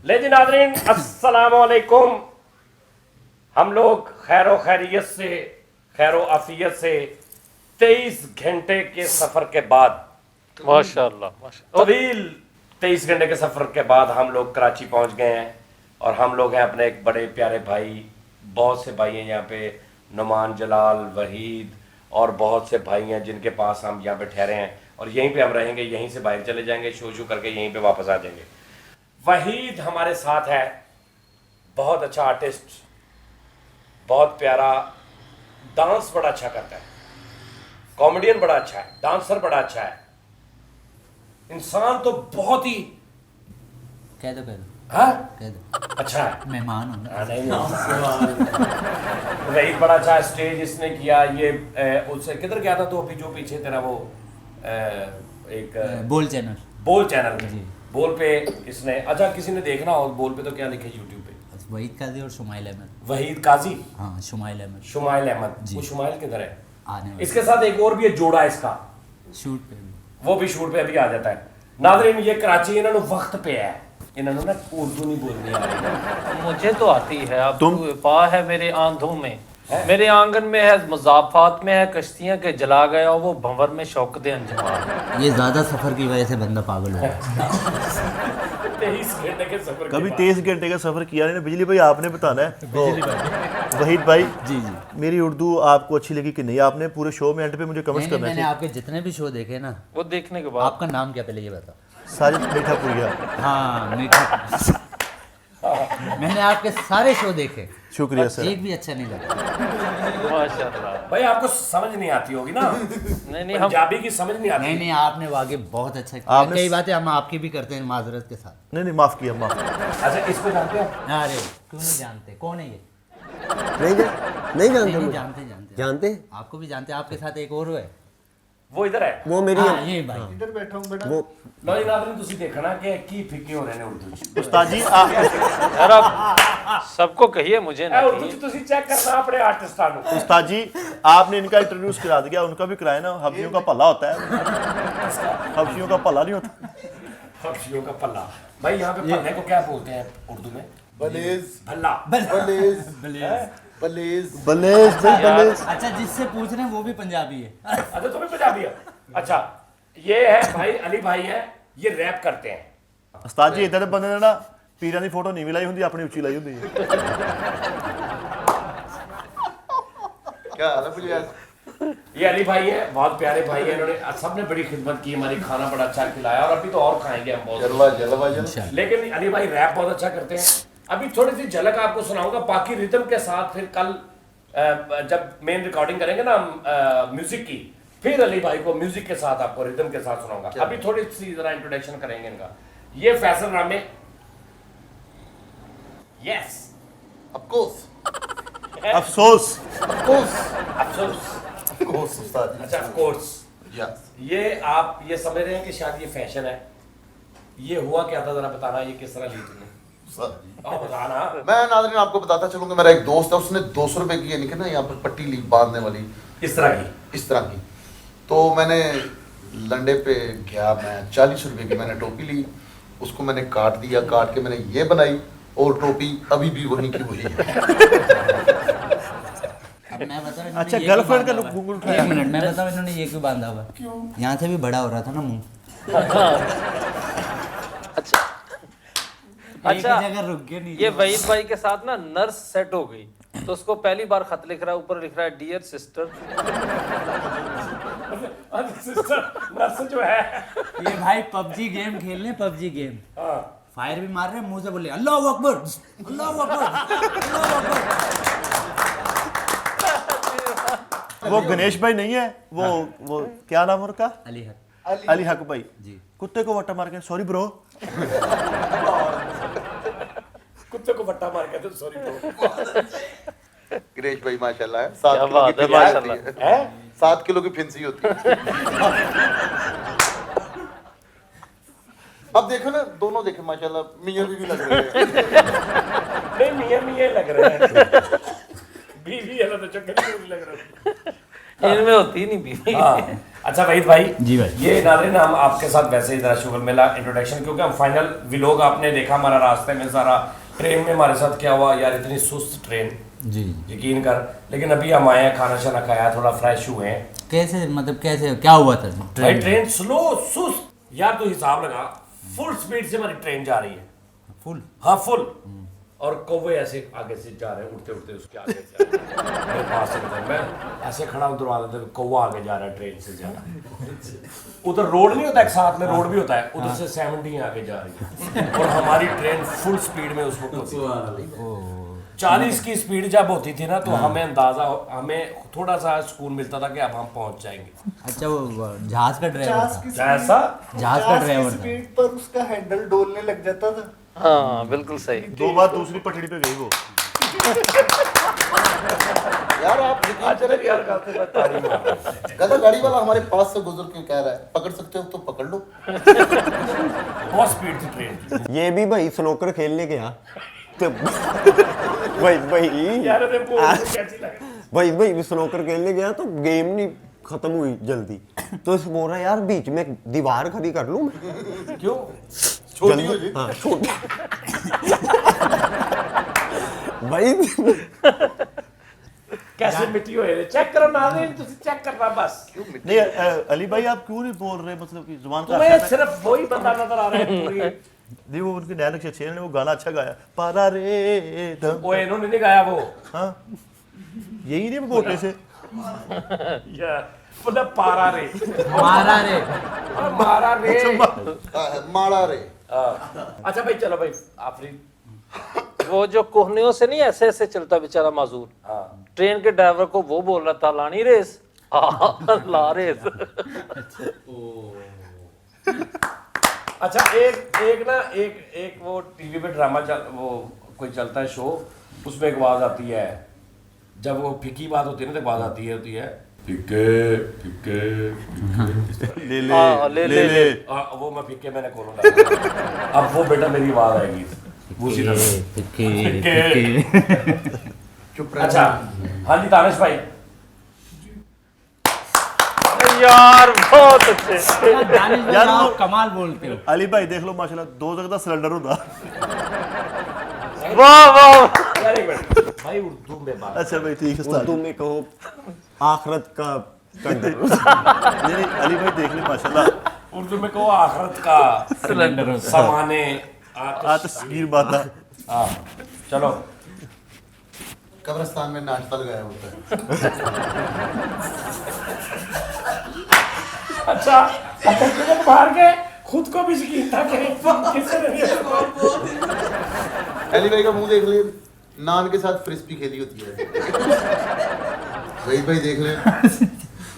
ले जी नाज़रीन, अस्सलामु अलैकुम। हम लोग खैरो खैरियत से, खैरो आफियत से 23 घंटे के सफ़र के बाद, माशाअल्लाह तवील 23 घंटे के सफ़र के बाद हम लोग कराची पहुंच गए हैं। और हम लोग हैं अपने एक बड़े प्यारे भाई, बहुत से भाई हैं यहाँ पे, नुमान, जलाल, वहीद और बहुत से भाई हैं जिनके पास हम यहाँ पे ठहरे हैं और यहीं पे हम रहेंगे। यहीं से बाहर चले जाएंगे, शो करके यहीं पे वापस आ जाएंगे। वहीद हमारे साथ है, बहुत अच्छा आर्टिस्ट, बहुत प्यारा, डांस बड़ा अच्छा करता है, कॉमेडियन बड़ा अच्छा है, डांसर बड़ा अच्छा है, इंसान तो बहुत ही कह दो हाँ कह दो अच्छा है। मेहमान हो ना। नहीं वहीद बड़ा अच्छा स्टेज इसने किया। ये उससे किधर गया था तो अभी जो पीछे तेरा वो एक बोल चैनल में बोल पे इसने, अच्छा किसी ने देखना हो बोल पे तो क्या लिखे यूट्यूब पे, वहीद काजी और शुमाइल अहमद। वहीद काजी, हाँ शुमाइल अहमद। शुमाइल अहमद। वो शुमाइल किधर है? आने वाले इसके साथ एक और भी है जोड़ा इसका, शूट पे भी। वो भी शूट पे अभी आ जाता है। नाज़रीन ये कराची इन्होंने वक्त पे है, इन्होंने ना उर्दू नहीं बोलनी आ रही। मुझे तो आती है। अब तुम पा है मेरे आंधों में, मेरे आंगन में है, मज़ाफ़ात में है, कश्तियां के जला गया वो भंवर में शौकत अंजमान। ये ज्यादा सफर की वजह से बंदा पागल हो गया। 23 घंटे के सफर कभी 23 घंटे का सफर किया नहीं। बिजली भाई आपने बताना है। वहीद भाई जी मेरी उर्दू आपको अच्छी लगी कि नहीं? आपने पूरे शो में एंड पे मुझे कमेंट्स करना मैंने चाहिए। आपके जितने भी शो देखे ना, वो देखने के बाद आपका नाम क्या पहले ये बता। साजिद मीठापुरिया। हाँ मीठा। मैंने आपके सारे शो देखे, शुक्रिया सर। एक भी अच्छा नहीं लगा। माशाअल्लाह। भाई आपको समझ नहीं आती होगी ना, नहीं हम पंजाबी की समझ नहीं आती। नहीं आपने वाकई बहुत अच्छा किया। आपने- कई बातें हम आपकी भी करते हैं माजरत के साथ। नहीं माफ किया, माफ। अच्छा इसको जानते हो? अरे क्यों नहीं जानते, कौन है ये? नहीं जानते नहीं मुझे। जानते जानते आपको भी जानते हैं। आपके साथ एक और है, वो इधर है। वो मेरी हाँ ये भाई। वो लो जी नाज़रीन तुसी देखना कि की फिक्के हो रहे ने उर्दू च। उस्ताद जी यार आप सबको कहिए, मुझे ना उर्दू च तुसी चेक करना अपने आर्टिस्टां नु। उस्ताद जी आपने इनका इंट्रोड्यूस करा दिया, उनका भी कराए ना। हब्सियों का भला होता है, हब्सियों का भला नहीं होता। हब्शियों का पल्ला। भाई यहाँ पे पल्ले को क्या बोलते हैं उर्दू में? बलेज भल्ला। बलेज बलेज भाई बलेज। अच्छा जिससे पूछ रहे हैं वो भी पंजाबी है। अच्छा तुम्हें पंजाबी है? अच्छा ये है भाई अली भाई है, ये रैप करते हैं। उस्ताद जी इधर बंदे ने ना पीरां दी फोटो नहीं लाई हुंदी, अपनी उच्ची लाई हुंदी है। क्या हाल है मुझे? ये अली भाई है, बहुत प्यारे भाई है, इन्होंने सबने बड़ी खिदमत की, हमारी खाना बड़ा अच्छा खिलाया और अभी तो और खाएंगे हम बहुत। जलवा लेकिन अली भाई रैप बहुत अच्छा करते हैं। अभी थोड़ी सी झलक आपको सुनाऊंगा, बाकी रिदम के साथ फिर कल जब मेन रिकॉर्डिंग करेंगे ना म्यूजिक की, फिर अली भाई को म्यूजिक के साथ आपको रिदम के साथ सुनाऊंगा। अभी थोड़ी सी जरा इंट्रोडक्शन करेंगे इनका। ये फैसल रामे, यस ऑफ कोर्स अफसोस। अफसोस, उस्ताद अच्छा ऑफ कोर्स। यस ये आप ये समझ रहे हैं कि शायद ये फैशन है, ये हुआ क्या था जरा बताना, ये किस तरह ली तुमने? आप बताना। मैं नाज़रीन आपको बताता चलूंगा, मेरा एक दोस्त है, उसने 200 रुपए की निकल ना यहाँ पर पट्टी ली बांधने वाली, इस तरह की इस तरह की। तो मैंने लंडे पे गया, मैं 40 रुपए की मैंने टोपी ली, उसको मैंने काट दिया, काट के मैंने ये बनाई और टोपी अभी भी वहीं की वही है। अब मैं बताऊं इन्होंने अच्छा ये गर्लफ्रेंड का क्यों बांधा घुंघरू हुआ है? उठाया। एक मिनट, मैं बताऊं इन्होंने ये क्यों बांधा हुआ है? क्यों? यहाँ से भी बड़ा हो रहा था ना मुंह। अच्छा एक अच्छा, जगह रुक गया नहीं। ये वहीद भाई के साथ ना नर्स सेट हो गई, तो उसको पहली बार खत लिख रहा है, ऊपर लिख रहा है डियर सिस्टर। सिस्टर नर्स जो है, ये भाई पबजी गेम खेल रहे हैं, पबजी गेम फायर भी मार रहे हैं, मुंह से बोले अल्लाह अकबर अल्लाह अकबर अल्लाह अकबर। वो गणेश भाई नहीं है, वो क्या नाम है उनका? अली हक अली हक भाई जी। कुत्ते को वट्टा मार के सॉरी ब्रो। कुत्ते को बट्टा मार के तो सॉरी ब्रो। गणेश भाई माशाल्लाह है, क्या 7 किलो बात की है, फिंसी माशाल्लाह। होती है, 7 किलो की फिंसी होती है। अब देखो ना, दोनों देखे माशाल्लाह मियां बीवी लग रहे हैं। नहीं मियां मियां लग रहे हैं, बीवी है ना तो चक्कर नहीं लग रहा। इनमें होती नहीं बीवी। हाँ अच्छा वहीद भाई जी भाई। ये नाज़रीन हम आपके साथ वैसे ही ज़रा शुगर मिला इंट्रोडक्शन, क्योंकि हम फाइनल व्लॉग आपने देखा हमारा रास्ते में सारा ट्रेन में हमारे साथ क्या हुआ यार, इतनी सुस्त ट्रेन जी। यकीन कर। लेकिन अभी हम आए हैं, खाना शाना खाया, थोड़ा फ्रेश हुए हैं। कैसे मतलब कैसे क्या हुआ था भाई ट्रेन स्लो सुस्त यार, तो हिसाब लगा फुल स्पीड से हमारी ट्रेन जा रही है, फुल। हाँ फुल, और कौवे ऐसे आगे से जा रहे हैं उड़ते उड़ते उसके आगे से मेरे पास से गुजर, मैं ऐसे खड़ा हूँ दरवाजे पे, कौवा आगे जा रहा है ट्रेन से जा रहा है। उधर रोड नहीं होता, एक साथ में रोड भी होता है, उधर से 70 आगे जा रही है और हमारी ट्रेन फुल स्पीड में उसको 40 की स्पीड जब होती थी ना, तो हमें अंदाजा, हमें थोड़ा सा सुकून मिलता था कि अब हम पहुंच जाएंगे। अच्छा वो जहाज का ड्राइवर था। जैसा जहाज का ड्राइवर था। स्पीड पर उसका हैंडल डोलने लग जाता था। हाँ बिल्कुल सही। 2 बार दूसरी पटड़ी पे गई वो। यार आप गधा गाड़ी वाला हमारे पास से गुजर के कह रहा है पकड़ सकते हो तो पकड़ लो। बहुत स्पीड थी ट्रेन। ये भी भाई स्नोकर खेलने गया तो भाई यार अरे कैसी लगी? भाई स्नोकर खेलने गया तो गेम नहीं खत्म हुई जल्दी, तो इस बोल रहा यार बीच में एक दीवार खड़ी कर लूं मैं। क्यों? छोटी हो जी। हाँ छोटी। भाई कैसे मिट्टी होए चेक करो नाज़रीन, तुम चेक करना बस। नहीं अली भाई आप क्यों नहीं बोल रहे, मतलब कि जुबान का तुम्हें सिर्फ वही बंदा नजर आ रहा है पूरी। नहीं वो उनके डायलॉग अच्छे हैं, वो गाना अच्छा गाया पारा रे धम। वो इन्होंने नहीं गाया वो, हाँ यही नहीं बोटे से। यार मतलब पारा रे, मारा रे। मारा रे। माड़ा रे। अच्छा भाई चलो भाई आफरीन। वो जो कोहनियों से नहीं ऐसे ऐसे चलता बेचारा माजूर, हाँ ट्रेन के ड्राइवर को वो बोल रहा था लानी रेस। ला रेस। अच्छा एक ना एक वो टीवी पे ड्रामा वो कोई चलता है शो, उसमें एक आवाज आती है, जब वो फिक्की बात होती है ना तो आवाज आती है फिक्के फिक्के ले हाँ, ले ले, ले वो मैं फिक्के मैंने खोलूंगा। अब वो बेटा मेरी आवाज आएगी उसी तरह। चुप अच्छा हाँ जी तानिश भाई। यार बहुत अच्छे। दानिश भाई यार आप वो- कमाल बोलते हो। अली भाई देख लो माशाल्लाह 2 जगह का सिलेंडर होता। वाह वाह। यार एक मिनट भाई, उर्दू में बात। अच्छा भाई ठीक है उस्ताद। उर्दू में कहो आखरत का कंडर। नहीं अली भाई देख ले माशाल्लाह उर्दू में कहो आखिरत का सिलेंडर होता है। समाने तस्वीर बात। हाँ चलो। कब्रिस्तान में नाश्ता लगाया होता है। अच्छा क्रिकेट बाहर के खुद को भी यकीन था कि किससे नहीं। अली भाई का मुंह देख ले, नान के साथ फ्रिस्पी खेली होती है। वहीद भाई देख ले,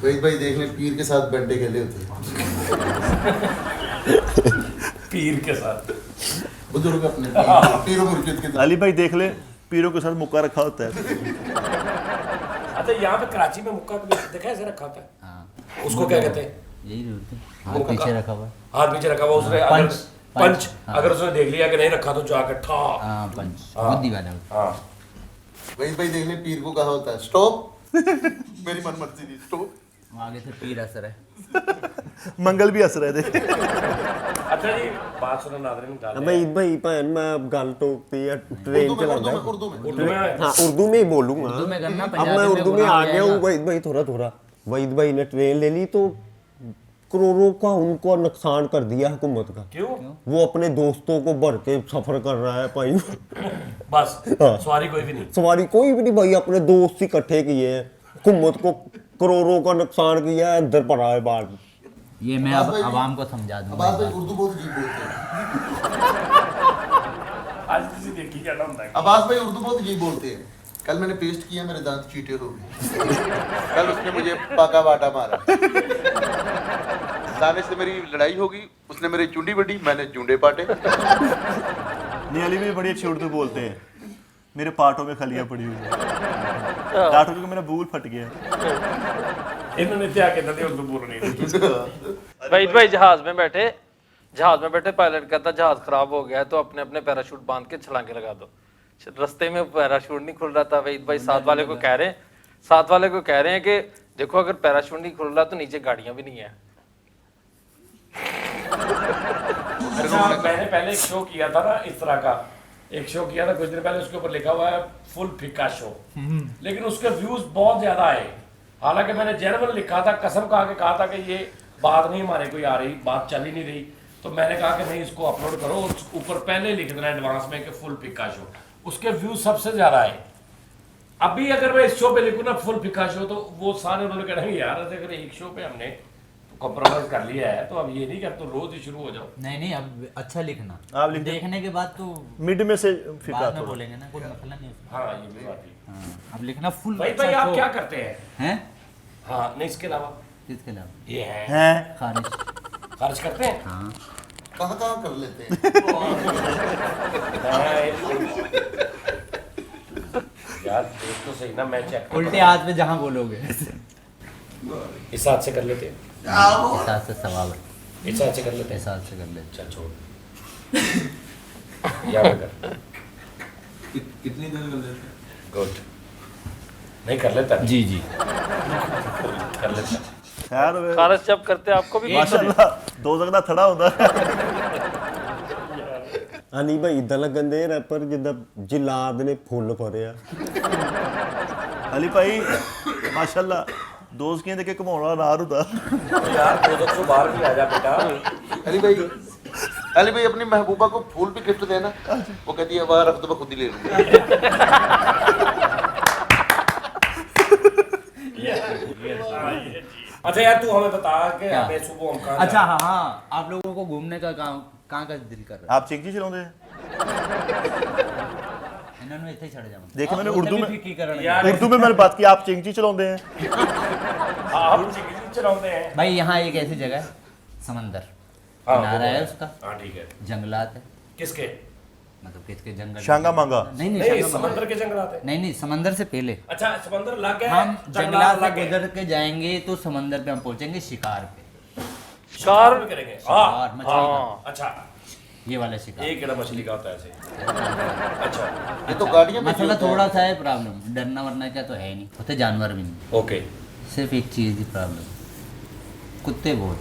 वहीद भाई देख ले पीर के साथ बंटे खेले होते हैं। पीर के साथ बुजुर्ग अपने पीरों मुर्शिद के साथ। अली भाई देख ले पीरों के साथ मुक्का रखा होता है। अच्छा यहाँ पे कराची में मुक्का देखा ऐसे रखा होता है, उसको क्या कहते हैं? यही होते हैं। हाथ पीछे रखा हुआ है। हाथ पीछे रखा हुआ उसने, अगर पंच, पंच हाँ। अगर उसने देख लिया कि नहीं रखा तो जाकर ठा। हाँ पंच हाँ। बुद्धि वाला होता हाँ वहीद भाई देख ले पीर को कहा होता है स्टॉप। मेरी मन मर्जी नहीं स्टॉप। है। वहाँ आगे से पीर असर है। मंगल भी हंस रहे थे। अच्छा जी बात सुनो नाज़रीन, गाने भाई भैन मैं अब गल टोकती है ट्रेन उर्दू में चलाता है। उर्दू में उर्दू में हाँ उर्दू में ही बोलूंगा। उर्दू में करना, अब पंजाबी मैं में उर्दू में गुनाह आ हो गया हूँ। जाएगा। वहीद भाई थोड़ा वहीद भाई ने ट्रेन ले ली तो करोड़ों का उनको नुकसान कर दिया हुकूमत का। क्यों? वो अपने दोस्तों को भर के सफर कर रहा है भाई। बस हाँ। सवारी कोई भी नहीं। सवारी कोई भी नहीं भाई, अपने दोस्त इकट्ठे किए हैं, हुकूमत को करोड़ों का नुकसान किया है, अंदर पड़ा है बाहर। ये मैं अब आवाम को समझा दूंगा। अब्बास भाई उर्दू बहुत अजीब बोलते हैं। आज किसी देखी क्या नाम था? अब्बास भाई उर्दू बहुत अजीब बोलते हैं। कल मैंने पेस्ट किया, मेरे दांत चीटे हो गए। कल उसने मुझे पाका बाटा मारा। दानिश से मेरी लड़ाई होगी, उसने मेरी चुंडी बड़ी, मैंने चुंडे पाटे। नहीं अली भी बड़ी अच्छी उर्दू बोलते हैं। मेरे पार्टों में खलियां पड़ी हुई हैं। डांटो क्योंकि मेरा बूल फट गया। इन्होंने क्या कहना था उर्दू बोलनी थी। भाई जहाज में बैठे पायलट कहता जहाज खराब हो गया है तो अपने अपने पैराशूट बांध के छलांगे लगा दो। रास्ते में पैराशूट नहीं खुल रहा था। वहीद भाई साथ वाले को कह रहे हैं कि देखो अगर पैराशूट नहीं खुल रहा तो नीचे गाड़ियां भी नहीं है। अच्छा मैंने पहले एक शो किया था ना इस तरह का, एक शो किया था कुछ दिन पहले, उसके ऊपर लिखा हुआ है फुल फिक्का शो, लेकिन उसके व्यूज बहुत ज्यादा आए। हालांकि मैंने जेन्युइन लिखा था, कसम खा के कहा था कि ये बात नहीं हमारे कोई आ रही, बात चल ही नहीं रही, तो मैंने कहा कि नहीं इसको अपलोड करो, ऊपर पहले लिख देना एडवांस में कि फुल फिक्का शो। उसके व्यूज सबसे ज्यादा आए। अभी अगर मैं इस शो पे लिखूँ ना फुल फिक्का शो, तो वो सारे उन्होंने कहना यार अगर एक शो पे हमने कॉम्प्रोमाइज कर लिया है तो अब ये नहीं कि अब तो रोज ही शुरू हो जाओ। नहीं अब अच्छा लिखना, आप लिख दो। देखने के बाद तो मिड में से फिका बाद में थोड़ा। बोलेंगे ना, कोई मसला नहीं उसमें। हाँ ये भी बात है। हाँ, अब लिखना फुल। भाई आप क्या करते हैं? हैं? हाँ नहीं इसके अलावा किसके अलावा? ये है हैं खारिज। खर्च करते हैं। हाँ कहाँ कर लेते हैं। यार देख तो सही ना, मैं चेक उल्टे हाथ में जहाँ बोलोगे इस हाथ से कर लेते हैं, इस हाथ से सवाब है, इस हाथ से कर लेते हैं। इस हाथ से कर ले। चल छोड़ यहाँ पे कर। कितनी देर कर लेते हैं? गुड नहीं कर लेता जी जी कर लेता। यार खारिज जब करते आपको भी माशाल्लाह दो जगह थड़ा होता ਅਨੀ ਭਾਈ ਇਦਾਂ ਲੱਗਣ ਦੇ ਰੈਪਰ ਜਿੱਦਾਂ ਜਿਲਾਦ ਨੇ ਫੁੱਲ ਭਰਿਆ। अली भाई माशाल्लाह दोस्त की देखे घुमाने वाला नार होता। यार 200 बाहर भी आ जा बेटा। अली भाई अपनी महबूबा को फूल भी गिफ्ट देना, वो कहती है वाह रख दो मैं खुद ही ले लूंगी। अच्छा यार तू हमें बता के क्या? हमें सुबह हम कहाँ अच्छा हाँ हाँ, आप लोगों को घूमने का कहाँ का दिल कर रहा आप चिंकी चलाते हैं? है? इन्होंने इतने छड़ जाओ। देखिए मैंने उर्दू में यार उर्दू में मैंने बात की, आप चिंकी चलाते हैं। आप चिकन चलाते हैं। भाई यहाँ एक ऐसी जगह है, समंदर हाँ, किनारा वो है है। उसका, हाँ ठीक है। जंगलात है, किसके? मतलब किसके जंगल? शांगा मांगा। नहीं नहीं शांगा मांगा। समंदर के जंगलात है। नहीं समंदर से पहले अच्छा समंदर लग गया हम है, जंगलात से लग गए। गुजर के जाएंगे तो समंदर पे हम पहुंचेंगे शिकार पे। शिकार भी करेंगे। शिकार, मछली का। हाँ अच्छा ये वाला शिकार। एक किलो मछली का होता है ऐसे। अच्छा ये तो गाड़ियाँ में मसला थोड़ा सा है, प्रॉब्लम डरना वरना क्या तो है नहीं, होते जानवर भी नहीं, ओके। सिर्फ एक चीज़ की प्रॉब्लम, कुत्ते बहुत।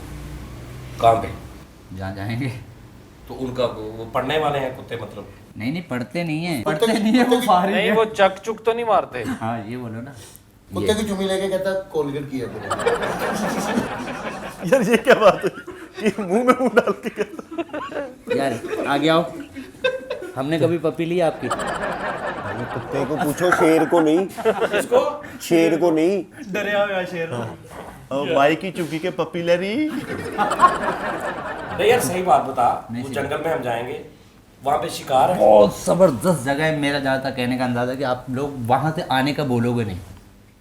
कहाँ पे? जहाँ जाएंगे तो उनका वो पढ़ने वाले हैं कुत्ते मतलब? नहीं पढ़ते नहीं है, कुत्ते पढ़ते की- नहीं है, वो कुत्ते की- फारिग नहीं है। वो चक चुक तो नहीं मारते। हाँ ये बोलो ना। कुत्ते की चुमी लेके कहता है कोलगेट किया करो। यार ये क्या बात है कि मुंह में मुंह डाल के कहता। यार आगे आओ, हमने कभी पपी ली आपकी? अरे कुत्ते को पूछो, शेर को नहीं, इसको शेर को नहीं। डरिया हुआ शेर। और भाई की चुकी के पप्पी ले रही। नहीं यार सही बात बता, नहीं, वो सही जंगल में हम जाएंगे, वहाँ पे शिकार है। बहुत जबरदस्त जगह है, मेरा जहाँ तक कहने का अंदाजा है कि आप लोग वहाँ से आने का बोलोगे नहीं।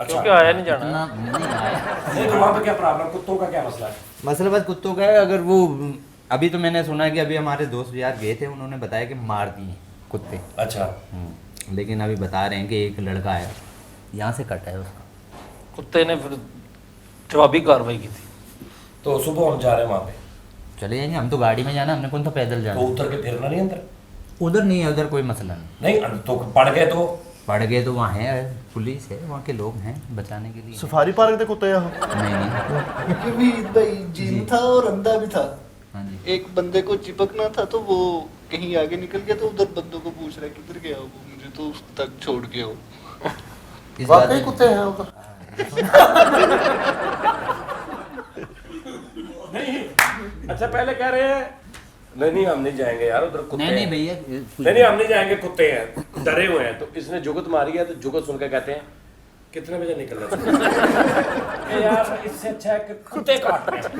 अच्छा क्योंकि आया नहीं जाना। इतना नहीं आया। नहीं तो वहाँ पे क्या प्रॉब्लम, कुत्तों का क्या मसला है? मसला बस कुत्तों का है। अगर वो अभी तो मैंने सुना कि अभी हमारे दोस्त यार गए थे, उन्होंने बताया कि मार दिए कुत्ते। अच्छा लेकिन अभी बता रहे हैं कि एक लड़का है यहाँ से कटा है उसका। कुत्ते ने फिर जवाबी कार्रवाई की थी। तो सुबह हम जा रहे हैं वहाँ पे, चले जाएंगे, हम तो गाड़ी में जाना, हमने कौन सा पैदल तो जाना। उतर के फिरना नहीं अंदर? उधर नहीं है, उधर कोई मसला नहीं। नहीं तो पड़ गए तो पड़ गए तो वहाँ है पुलिस है, वहाँ के लोग हैं बचाने के लिए। सफारी पार्क दे कुत्ते आ। नहीं क्योंकि भाई जिम था और अंधा भी था। हाँ जी। एक बंदे को चिपकना था तो वो कहीं आगे निकल गया, तो उधर बंदों को पूछ रहा है किधर गया वो, मुझे तो उस तक छोड़ के हो। इस बात वाकई में- कुत्ते हैं उधर। अच्छा पहले कह रहे हैं नहीं हम नहीं जाएंगे यार उधर कुत्ते नहीं नहीं हैं। भैया नहीं हम नहीं जाएंगे, कुत्ते हैं, डरे हुए हैं। तो इसने जुगत मारी है, तो जुगत सुन के कहते हैं कितने बजे निकलना चाहिए? यार इससे अच्छा है कि कुत्ते काट रहे हैं।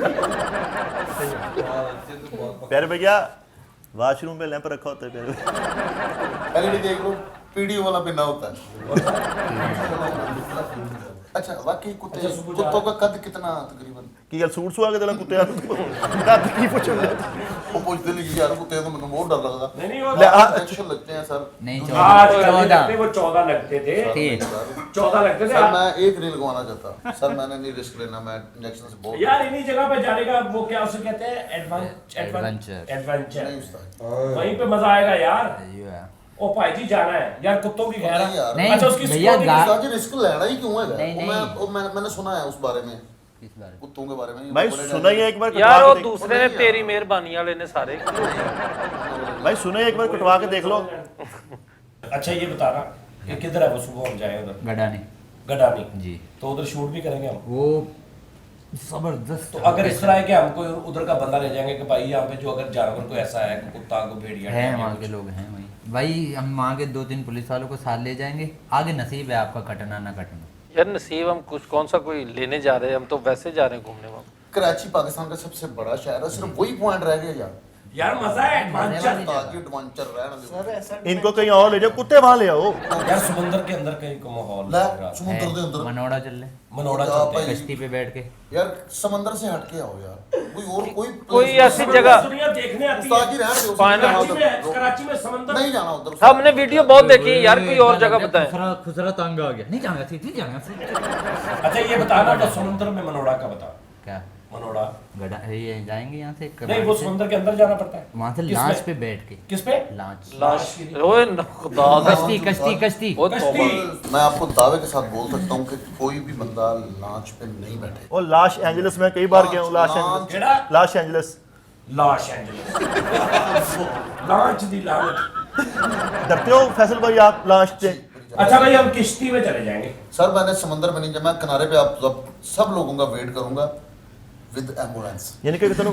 प्यारे भैया वॉशरूम पे लैंप रखा होता है प्यारे भैया। पहले भी देख लो पीढ़ी वाला बिना होता है। अच्छा वाकई कुत्ते, अच्छा, सुबह जा कुत्तों का कद कितना तकरीबन? की गल सूट सुआ के तेरा कुत्ते कद की पूछूंगा। वो पूछते नहीं यार कुत्ते तो मुझे बहुत डर लगता। नहीं नहीं वो ले, आ- इंजेक्शन लगते हैं सर। नहीं आज 14 वो 14 लगते थे, ठीक। 14 लगते थे। सर मैं एक रील गवाना चाहता सर, मैंने नहीं रिस्क लेना, मैं इंजेक्शन से बहुत यार इन्हीं जगह पे जाने का वो क्या उसे कहते हैं Adventure। एडवेंचर। नहीं उस्ताद। वहीं पे मजा आएगा यार। ओ भाई जी जाना है यार, कुत्तों की खैर नहीं यार। नहीं अच्छा उसकी भैया security गा- उस्ताद जी रिस्क लेना ही क्यों है? नहीं, मैंने सुना है उस बारे में, किस बारे में? कुत्तों के बारे में। भाई बड़े सुना ही एक बार यार कटवा वो के देख- दूसरे ने तेरी मेहरबानी वाले ने सारे भाई सुना ही एक बार कटवा के देख लो। अच्छा ये बता रहा ये किधर है वो, सुबह हम जाए उधर गडानी गडानी, जी, तो उधर शूट भी करेंगे हम। वो जबरदस्त। तो अगर इस तरह है कि हम कोई उधर का बंदा ले जाएंगे कि भाई यहाँ पे जो अगर जानवर कोई ऐसा है कि कुत्ता को भेड़िया है या वहाँ कुछ, के लोग हैं वही भाई, हम वहाँ के 2-3 पुलिस वालों को साथ ले जाएंगे, आगे नसीब है आपका कटना ना कटना। यार नसीब हम कुछ कौन सा कोई लेने जा रहे हैं, हम तो वैसे जा रहे हैं घूमने वहाँ। कराची पाकिस्तान का सबसे बड़ा शहर है, सिर्फ वही पॉइंट रह गया यार। यार मजा है एडवेंचर। ताकि एडवेंचर रहना दे। इनको कहीं और ले जाओ, कुत्ते वहां ले आओ। यार समुंदर के अंदर कहीं का माहौल ले लग रहा है। समुद्र के अंदर मनोड़ा चल ले, मनोड़ा जा चलते हैं। भाई। कश्ती पे बैठ के। यार समंदर से हट के आओ यार, कोई कोई place ऐसी नहीं। जगह- दुनिया देखने आती उस्ताद जी है। रहने दो, कराची में नहीं कराची में समंदर जाना उधर। हमने वीडियो बहुत देखी है यार, कोई और जगह बताएं। खुसरा तंग आ गया, नहीं जाना थी, नहीं जाना थी। अच्छा ये बताना तो समुंदर में मनोड़ा का बता। क्या मनोड़ा गडा ये जाएंगे यहाँ से नहीं, वो समुंदर के अंदर जाना पड़ता है। वहाँ से किस लांच में? पे बैठ के। किस पे? लांच लाश ओए खुदा का कश्ती कश्ती कश्ती। वो कश्ती। मैं आपको दावे के साथ बोल सकता हूँ कि कोई भी बंदा लांच पे नहीं बैठे। और लॉस एंजलिस में कई बार गया हूँ। लॉस एंजलिस, केड़ा Los Angeles Los Angeles launch दी लानत। डरते हो फैसल भाई आप लॉस से? अच्छा भाई हम किश्ती में चले जाएंगे। सर मैंने समंदर में नहीं जाना, मैं किनारे पे आप सब लोगों का वेट करूंगा विद एम्बुलेंस। यानी कि तुम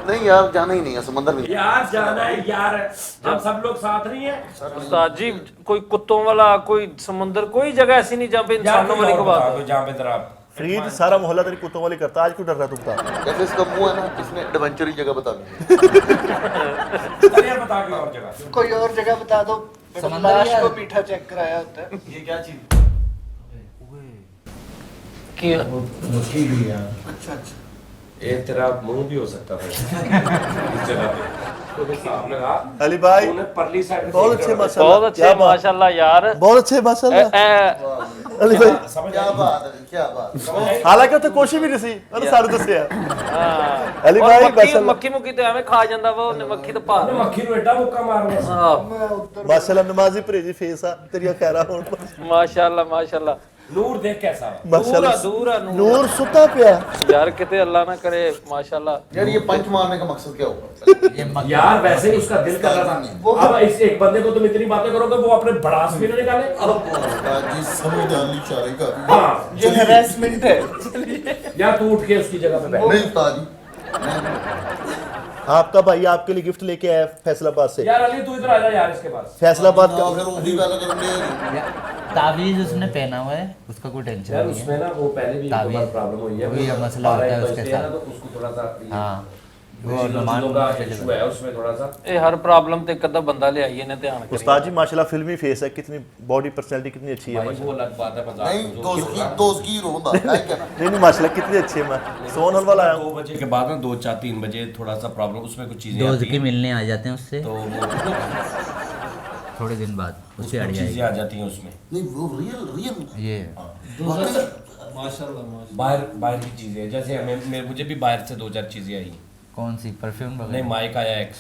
नहीं यार जाना ही नहीं है समंदर में। यार जाना है यार, हम सब लोग साथ नहीं है। उस्ताद जी कोई कुत्तों वाला, कोई समुंदर, कोई जगह ऐसी नहीं जहाँ पे इंसानों वाली को बात हो। जहाँ पे जरा फ्रीद सारा मोहल्ला तेरी कुत्तों वाली करता, आज क्यों डर रहा तुम था? जैसे इसका मुंह है ना, इसने एडवेंचर जगह बता दी। चलिए बता के और जगह। कोई और जगह बता दो। समंदर लाश या- को मीठा चेक कराया होता है। ये क्या चीज? क्या अच्छा अच्छा। ये तेरा मुंह भी हो सकता था इस जगह पे। तो सामने कहा अली भाई तूने परली साइड बहुत अच्छे माशाल्लाह, बहुत अच्छे क्या बात- माशाल्लाह यार। बहुत अच्छे माशाल्लाह अली भाई। समझ क्या आई? बात है, क्या बात। समझ आई? हालांकि तो कोशिश भी नहीं सी, मैंने सारे दसे हाँ। अली और भाई मक्खी माशाल्लाह मक्खी मुक्की तो एवं खा ਜਾਂਦਾ ਵਾ ਉਹਨੇ ਮੱਖੀ ਤਾਂ ਭਾਰ ਉਹਨੇ ਮੱਖੀ ਨੂੰ ਐਡਾ ਮੁੱਕਾ ਮਾਰਨਾ ਸੀ। ਹਾਂ माशाल्लाह नमाजी परहेजी फेस आ तेरी खैरा होण ਮਾਸ਼ਾਅੱਲਾ ਮਾਸ਼ਾਅੱਲਾ। ਨੂਰ ਦੇਖ कैसा है। ਦੂਰ ਆ ਦੂਰ ਆ ਨੂਰ। नूर सुता पिया। यार किते अल्लाह ना करे माशाल्लाह। यार ये पंच मारने का मकसद क्या होगा? यार वैसे ही उसका दिल कर रहा था। अब इस एक बंदे को तुम इतनी बातें करोगे वो अपने भड़ास भी ना निकाले। उस्ताद जी समझदारी इशारे का। हाँ ये हैरेसमेंट है। यार तू उठ के उसकी जगह पे बैठ। नहीं उस्ताद जी, आपका भाई आपके लिए गिफ्ट लेके आया फैसलाबाद से। यार अली तू इधर आ जा यार इसके पास। फैसलाबाद ना का फिर वही वाला करेंगे। तावीज उसने पहना हुआ है, उसका कोई टेंशन यार नहीं है। उसमें ना वो पहले भी एक ताबीज़। बार प्रॉब्लम हुई है। वही मसला होता है बारह उसके बजते हैं ना, साथ। तो उसको थोड़ा सा हाँ वो वो नुमान का इशू है उसमें थोड़ा सा। ਇਹ ਹਰ ਪ੍ਰੋਬਲਮ ਤੇ ਕਦਾ ਬੰਦਾ ਲਿਆਈਏ ਨੇ ਧਿਆਨ ਕਰੀ। उस्ताद जी माशाल्लाह फिल्मी फेस है, कितनी बॉडी पर्सनालिटी कितनी अच्छी है भाई माशाल्लाह। वो अलग बात है मजाक नहीं जो दोस्त की रोंदा है क्या? नहीं नहीं माशाल्लाह कितनी अच्छी है। मैं सोन हलवा लाया हूँ। 2 बजे के बाद ना 2-4-3 बजे थोड़ा सा प्रॉब्लम उसमें कुछ चीजें दोस्त आती की हैं। मिलने आ जाते हैं उससे तो वो थोड़े दिन बाद, उससे हट चीजें जाएगी आ जाती हैं उसमें। नहीं वो रियल ये। बाहर बाहर की चीजें जैसे मुझे भी बाहर से 2-4 चीजें आई। कौन सी परफ्यूम नहीं वगैरह? माइक आया एक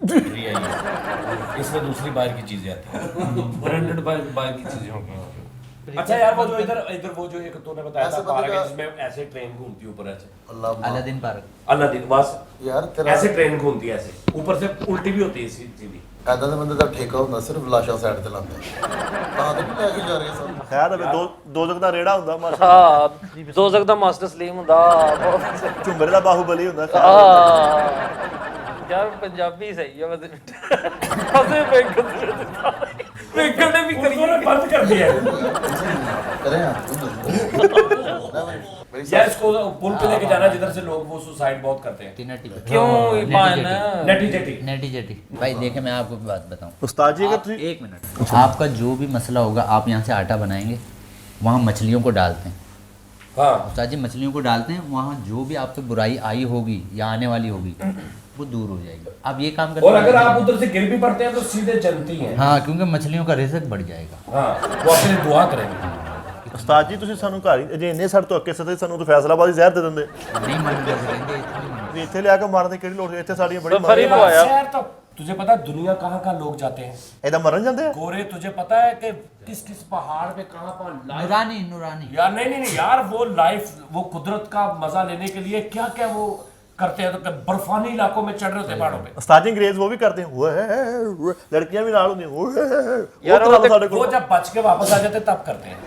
बैटरी आई है। इसमें दूसरी बाहर की चीजें आती हैं। ब्रांडेड बाय की चीजें होंगी। अच्छा यार वो जो इधर इधर वो जो एक तूने बताया ऐसे था पार्क है बंदे का- जिसमें ऐसे ट्रेन घूमती है ऊपर ऐसे। अल्लाह अलादीन पार्क। अल्लाह दिन बस यार तेरा ऐसे ट्रेन घूमती है ऐसे ऊपर से उल्टी भी होती है सीधी। ऐदा दे बंदे दा ठेका होंदा सिर्फ लाशा साइड ते लांदे। ਤਾਂ ਤੇ ਲੈ ਕੇ ਜਾ ਰਹੇ ਸਨ। खैर अबे दो जग दा रेड़ा हुंदा माशा ਹਾਂ ਦੋਜ਼ਖ ਦਾ ਮਾਸਟਰ ਸਲੀਮ ਹੁੰਦਾ ਬਹੁਤ। झुंबरे दा बाहुबली हुंदा। यार पंजाबी सही है बस असे बेगल ने भी करी उन्होंने बंद कर दिया है। करें मेरी यार इसको पुल पे लेके जाना जिधर से लोग वो सुसाइड बहुत करते हैं। टीना टी क्यों ईमान नटी चटी। नेटी जेटी भाई देखे मैं आपको बात बताऊं। उस्ताद जी अगर आप- तुझे एक मिनट, आपका जो भी मसला होगा आप यहाँ से आटा बनाएंगे, वहाँ मछलियों को डालते हैं। हाँ उस्ताद जी मछलियों को डालते हैं, वहाँ जो भी आप पे बुराई आई होगी या आने वाली होगी वो दूर हो जाएगी। आप ये काम और अगर आप करें। उधर से गिर भी पड़ते हैं तो सीधे जनती हैं। हाँ क्योंकि मछलियों का रिज़्क बढ़ जाएगा। हाँ वो अपने दुआ करेंगे। उस्ताद जी ਤੁਸੀਂ ਸਾਨੂੰ ਘਰ ਹੀ ਜੇ ਇੰਨੇ ਸਾਡੇ ਤੋਂ ਅੱਕੇ ਸਤੇ ਸਾਨੂੰ ਤਾਂ ਫੈਸਲਾਬਾਦ ਹੀ ਜ਼ਹਿਰ ਦੇ ਦਿੰਦੇ। नहीं मन कर सकेंगे इतनी मन। ਵੀ ਇੱਥੇ ਲਿਆ ਕੇ ਮਾਰਨ ਦੀ ਕਿਹੜੀ ਲੋੜ ਹੈ? ਇੱਥੇ ਸਾਡੀਆਂ ਬੜੀ तो फरी को आया शहर तो तुझे पता है दुनिया कहाँ कहाँ लोग जाते हैं ਇਹਦਾ ਮਰਨ ਜਾਂਦੇ ਆ गोरे? तुझे पता है कि किस किस पहाड़ पे कहाँ पर लाइफ? नूरानी नूरानी यार नहीं यार, वो लाइफ, वो कुदरत का मजा लेने के लिए क्या क्या वो करते हैं, तो बर्फानी इलाकों में चढ़ रहे होते हैं पहाड़ों पे। ਉਸਤਾਦ ਜੀ ਅੰਗਰੇਜ਼ ਉਹ ਵੀ ਕਰਦੇ हैं ओए लड़कियां भी नाल होंदियां ओए यार, ਉਹ ਤਾਂ ਸਾਡੇ वो ਕੋਲ जब बच के वापस आ जाते तब करते हैं।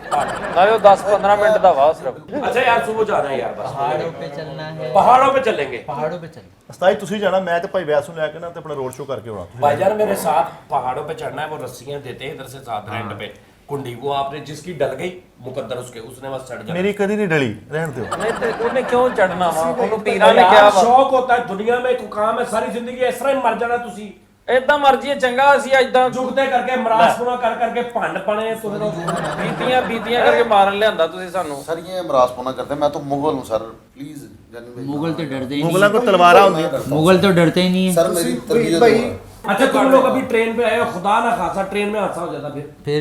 ना वो 10-15 मिनट का वाह सिर्फ। अच्छा यार, सुबह जाना है यार, बस पहाड़ों पे चलना है, पहाड़ों पे चलेंगे। पहाड़ों पे चलना ਉਸਤਾਦ ਜੀ ਤੁਸੀਂ ਜਾਣਾ, ਮੈਂ ਤੇ ਭਾਈ ਵੈਸ ਨੂੰ ਲੈ ਕੇ ਨਾ ਤੇ ਆਪਣਾ ਰੋਡ ਸ਼ੋ ਕਰਕੇ ਆਉਣਾ। भाईजान मेरे साथ पहाड़ों पे चढ़ना है, वो रस्सियां देते हैं इधर से साथ रेंट पे, कुंडी, वो आपने जिसकी डल गई मुकद्दर उसके, उसने बस चढ़ जाना। ਮੇਰੀ ਕਦੀ ਨਹੀਂ ਡਲੀ, ਰਹਿਣ ਦਿਓ। नहीं तो उन्हें क्यों चढ़ना वा? उन्होंने पीरा ने क्या यार वा? शौक होता है, दुनिया में एक काम है, सारी जिंदगी इस तरह ही मर जाना तुसी। ਏਦਾਂ ਮਰਜੀ ਹੈ, ਚੰਗਾ ਅਸੀਂ ਏਦਾਂ जुगते करके मरासपुरा कर करके भंड पने तुम ਬੀਤੀਆਂ ਕਰਕੇ ਮਾਰਨ ਲਿਆਂਦਾ ਤੁਸੀਂ ਸਾਨੂੰ। सर ये मरासपना करते हैं, मैं तो मुगल हूँ सर, प्लीज जानी भाई। मुगल तो डरते ही ਮੁਗਲਾਂ ਕੋਲ ਤਲਵਾਰਾਂ ਹੁੰਦੀਆਂ। नहीं, मुगल तो डरते ही नहीं है। सर मेरी तरबियत अच्छा तुम लोग अभी ट्रेन पे आए हो, खुदा ना खासा ट्रेन में हादसा हो जाता फिर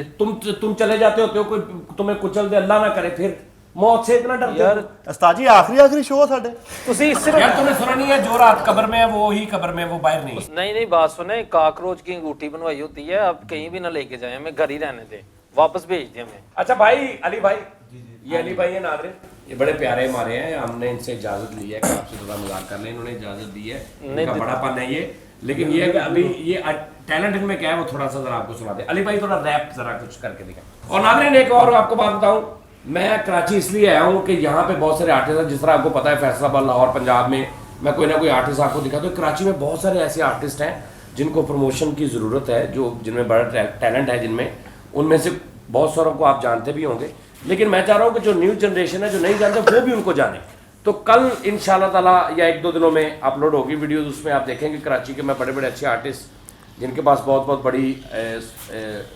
तुम चले जाते होते हो, कोई तुम्हें कुचल दे, अल्लाह ना करे, फिर मौत से इतना डरते यार हो? ਉਸਤਾਦ ਜੀ ਆਖਰੀ ਸ਼ੋਅ ਸਾਡੇ। ਤੁਸੀਂ सिर्फ यार तुमने सुना नहीं है, जो रात कब्र में है वो ही कब्र में, वो बाहर नहीं। नहीं बात सुने, काकरोच की अंगूठी बनवाई होती है, आप कहीं भी ना लेके जाए, हमें घर ही रहने दे, वापस भेज दिए हमें। अच्छा भाई अली भाई, ये अली भाई है नादरे, ये बड़े प्यारे हमारे हैं, हमने इनसे इजाजत ली है कि आपसे थोड़ा मजाक कर लें, इन्होंने इजाजत दी है, इनका बड़ापन है ये, लेकिन ये है कि अभी ये टैलेंट इनमें क्या है वो थोड़ा सा जरा आपको सुना दे। अली भाई थोड़ा रैप जरा कुछ करके दिखा। और नादरीन एक और आपको बात बताऊं, मैं कराची इसलिए आया हूँ कि यहाँ पे बहुत सारे आर्टिस्ट हैं, जिस तरह आपको पता है फैसलाबाद, लाहौर, पंजाब में मैं कोई ना कोई आर्टिस्ट आपको दिखाता हूँ। कराची में बहुत सारे ऐसे आर्टिस्ट हैं जिनको प्रमोशन की ज़रूरत है, जो जिनमें बड़ा टैलेंट है, जिनमें उनमें से बहुत सारों को आप जानते भी होंगे, लेकिन मैं चाह रहा हूँ कि जो न्यू जनरेशन है, जो नहीं जानते, वो भी उनको जाने। तो कल इंशाल्लाह ताला या 1-2 दिनों में अपलोड होगी वीडियोज़, उसमें आप देखेंगे कराची के मैं बड़े बड़े अच्छे आर्टिस्ट जिनके पास बहुत बहुत बड़ी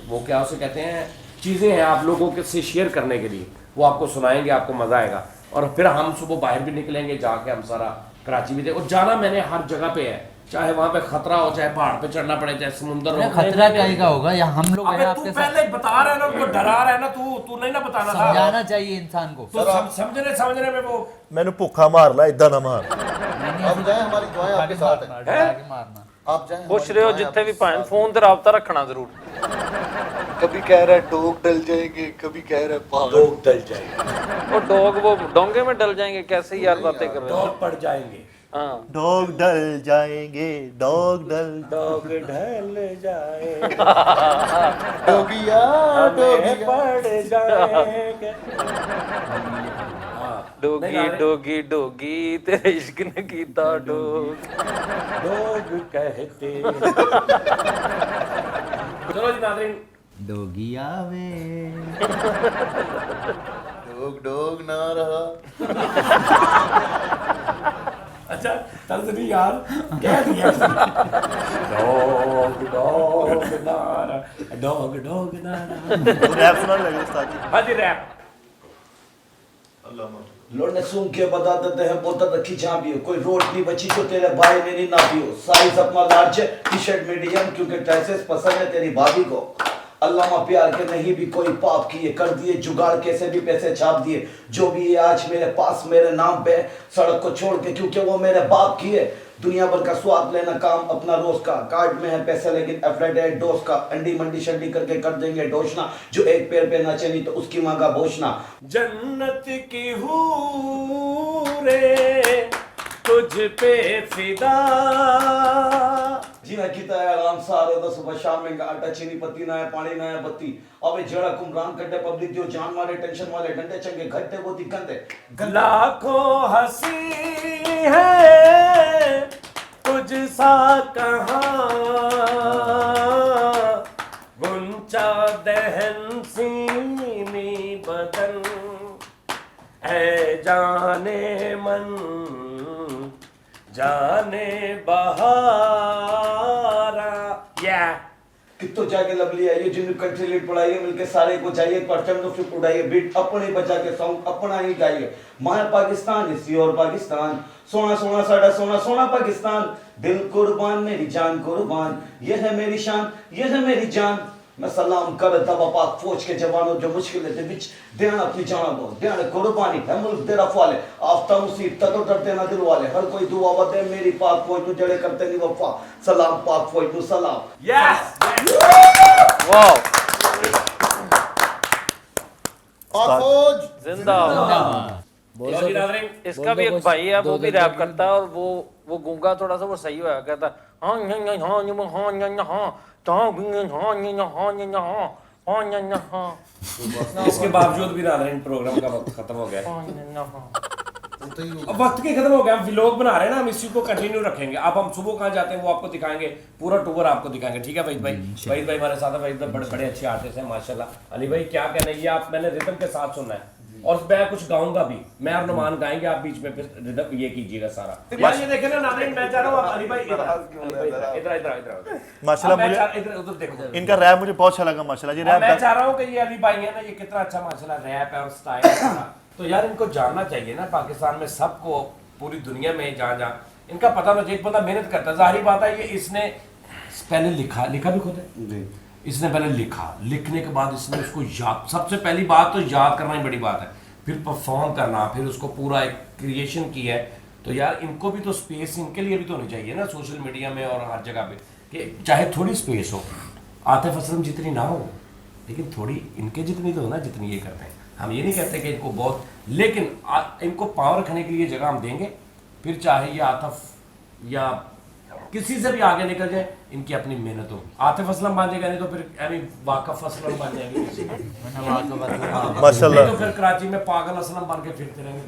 वो क्या उसे कहते हैं चीज़ें हैं आप लोगों के से शेयर करने के लिए, वो आपको सुनाएंगे, आपको मज़ा आएगा। और फिर हम सुबह बाहर भी निकलेंगे, जाके हम सारा कराची भी देख, और जाना मैंने हर जगह पे है, चाहे वहाँ पे खतरा हो, चाहे पहाड़ पे चढ़ना पड़े, चाहे समुंदर हो। खतरा क्या का होगा, या हम लोग हैं अबे आपके तू साथ। पहले बता रहा है ना, उनको डरा रहा है ना, तू नहीं ना बताना था। समझाना चाहिए इंसान को। तो समझने में वो ਮੈਨੂੰ ਭੁੱਖਾ ਮਾਰ ਲੈ, ਇਦਾਂ ਨਾ ਮਾਰ। आप जाए, हमारी दुआएं आपके साथ हैं। आगे मारना। आप जाए, खुश रहो जितने भी पाए, फोन ते राब्ता रखना जरूर। कभी कह रहा है डोग डल जाएंगे, कभी कह रहा है पहाड़ लोग डल जाएंगे, वो डॉग वो डोंगे में डल जाएंगे, कैसे यार बातें कर रहे हो? डॉग पड़ जाएंगे, हाँ डॉग डल जाएंगे, डॉग डल डॉग ढल जाएंगे, डोगिया हमें पड़ जाएंगे। डोगी डोगी डोगी तेरे इश्क ने कीता डोग। लोग कहते चलो जी नाज़रीन, डोगिया वे डोग डोग ना रहा। अच्छा तर्ज नहीं यार, क्या दिया डॉग डॉग नारा, डॉग डॉग नारा। रैप सुनाने लगे उस्ताद जी। हाँ जी रैप। लोने सूंघ के बता देते हैं बोतल रखी जहाँ भी हो, कोई रोटी बची तो तेरे भाई मेरी ना भी हो, साइज अपना लार्ज है, टी शर्ट मीडियम क्योंकि ड्रेसेस पसंद है तेरी भाभी को, अल्लाह प्यार के नहीं भी कोई पाप किए, कर दिए जुगाड़ कैसे भी पैसे छाप दिए, जो भी है आज मेरे पास मेरे नाम पे, सड़क को छोड़ के क्योंकि वो मेरे बाप की है, दुनिया भर का स्वाद लेना काम अपना रोज का, कार्ड में है पैसा लेकिन एफलेट है डोज का, अंडी मंडी शंडी करके कर देंगे डोशना, जो एक पैर पे नाचे नहीं तो उसकी माँ का भोषना। जन्नत की हूरे तुझ पे फिदा, जीना कीता है आराम सारे तो सुबह शाम में आटा चीनी पत्ती ना है पानी ना है बत्ती, अबे जड़ा कुमरान कड्डे पब्लिक जो जान मारे टेंशन वाले डंडे चंगे घट्टे वो दिक्कते लाखों हंसी है तुझ सा कहाँ, गुंचा दहन सीमी बदन है जाने मन जाने बहारा। कितो जाके लवली आई है जिन्हें कंट्री लीड पढ़ाई है मिलके सारे को चाहिए परचम तो फिर उड़ाइए बीट अपने बचा के सॉन्ग अपना ही गाइए, माँ पाकिस्तान इसी और पाकिस्तान, सोना सोना साड़ा सोना सोना पाकिस्तान, दिल कुर्बान मेरी जान कुर्बान, ये है मेरी शान ये है मेरी जान, मैं सलाम करता वा पाक फौज के जवानों जो मुश्किलें दे विच देना अपनी जाना दो देना कुर्बानी है मुल्क तेरा वाले आफ्ता मुसीबत तो डर देना दिल वाले हर कोई दुआ दे मेरी पाक फौज नु जड़े करते नहीं वफा सलाम पाक फौज नु सलाम यस वाह पाक फौज जिंदाबाद। बोलो जी नाज़रीन, इसका भी एक भाई है, वो भी रैप करता है और वो गूंगा थोड़ा सा वो सही होया कहता हाँ इसके बावजूद भी नाज़रीन प्रोग्राम का वक्त खत्म हो गया है। अब वक्त के खत्म हो गया, हम व्लॉग बना रहे हैं ना, हम इसी को कंटिन्यू रखेंगे। अब हम सुबह कहाँ जाते हैं वो आपको दिखाएंगे, पूरा टूर आपको दिखाएंगे, ठीक है वहीद भाई? वहीद भाई हमारे साथ है, वहीद भाई बड़े बड़े अच्छे आर्टिस्ट हैं माशाल्लाह। अली भाई क्या कहना है, ये आप मैंने रिदम के साथ सुनना है और मैं कुछ गाऊंगा भी, मैं और नुमान गाएंगे, आप बीच में फिर रिदम ये कीजिएगा सारा। यार ये देखे ना नाज़रीन, मैं चाह रहा हूँ अली भाई इधर माशाल्लाह मुझे इधर उधर देखो, इनका रैप मुझे बहुत अच्छा लगा माशाल्लाह। ये मैं रैप चाह रहा हूँ कि ये अली भाई है ना, ये कितना अच्छा माशाल्लाह रैप है और स्टाइल है, तो यार इनको जानना चाहिए ना, पाकिस्तान में सबको, पूरी दुनिया में जहाँ जहाँ इनका पता होना चाहिए। एक बंदा मेहनत करता है, जाहिर बात है ये इसने पहले लिखा भी खुद है, इसने पहले लिखा, लिखने के बाद इसने उसको याद, सबसे पहली बात तो याद करना ही बड़ी बात है, फिर परफॉर्म करना, फिर उसको पूरा एक क्रिएशन की है। तो यार इनको भी तो स्पेस इनके लिए भी तो होनी चाहिए ना सोशल मीडिया में और हर जगह पे, कि चाहे थोड़ी स्पेस हो, आतिफ असलम जितनी ना हो लेकिन थोड़ी इनके जितनी तो हो ना जितनी ये करते हैं। हम ये नहीं कहते कि इनको बहुत, लेकिन इनको पावर रखने के लिए जगह हम देंगे, फिर चाहे ये आतिफ या किसी से भी आगे निकल जाए, इनकी अपनी मेहनत हो। आतिफ असलम बन जाएगा, नहीं तो फिर यानी वाकफ असलम बन जाएंगे माशाल्लाह। तो फिर कराची में पागल असलम बन के फिरते रहेंगे।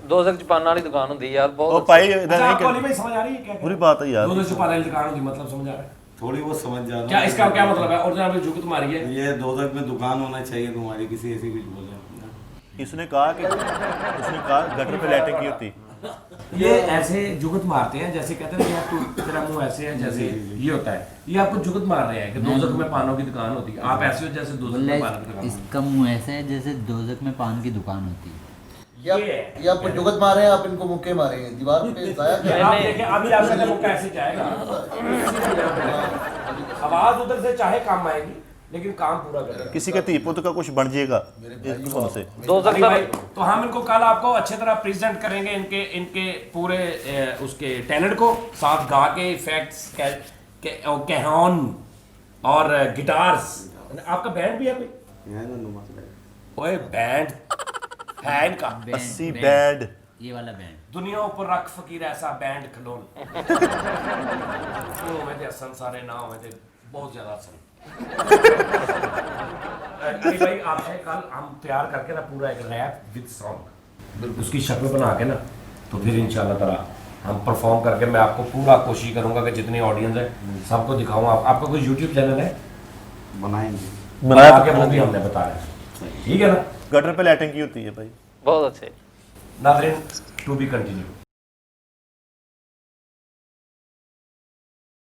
दो जग चपाना वाली दुकान होती है यार, ओ बहुत भाई इधर अच्छा, नहीं आपको अली भाई समझ आ रही है क्या? पूरी बात है यार। दो छुपाने वाली दुकान होती, मतलब समझ आ रहा है थोड़ी बहुत समझ जाना। क्या इसका क्या मतलब है? और जनाब जो तुम्हारी है, ये दोजख में दुकान होना चाहिए तुम्हारी, किसी ऐसी कुछ बोले। इसने कहा गटर पे लाइटिंग की होती। ये ऐसे जुगत मारते हैं जैसे कहते हैं ना, तू तेरा मुंह ऐसे है जैसे ये होता है, ये आपको जुगत मार रहे हैं कि दोजख में पानों की दुकान होती है, आप ऐसे हो जैसे दोजख में पानों की दुकान। इसका मुंह ऐसा है जैसे दोजख में पान की दुकान होती है। ये आपको जुगत मारे हैं, आप इनको मुक्के मारे हैं दीवार पे जाया क्या? आप देखें अभी आपका मुंह कैसे जाएगा, आवाज उधर से चाहे काम आएगी लेकिन काम पूरा करेगा। किसी का तीपुत का कुछ बन जाएगा से। दो जग भाई, तो हम इनको कल आपको अच्छे तरह प्रेजेंट करेंगे, इनके पूरे उसके टैलेंट को, साथ गा के इफेक्ट्स कैहन और गिटार्स। आपका बैंड भी है कोई? ओए बैंड है इनका, 80 बैंड, ये वाला बैंड दुनिया ऊपर रख फकीर ऐसा बैंड खलोन। मैं हसन सारे ना हुए थे, बहुत ज्यादा हसन। अली भाई आपसे कल हम तैयार करके ना पूरा एक रैप विद सॉन्ग, उसकी शक्ल बना के ना, तो फिर इंशाल्लाह ताला हम परफॉर्म करके मैं आपको पूरा कोशिश करूंगा कि जितनी ऑडियंस है सबको दिखाऊंगा। आपका कोई यूट्यूब चैनल है? बनाएंगे, बना के वो भी हमने बताया, ठीक है ना? गटर पे लाइटिंग की होती है भाई। बहुत अच्छे। नाज़रीन टू बी कंटिन्यू।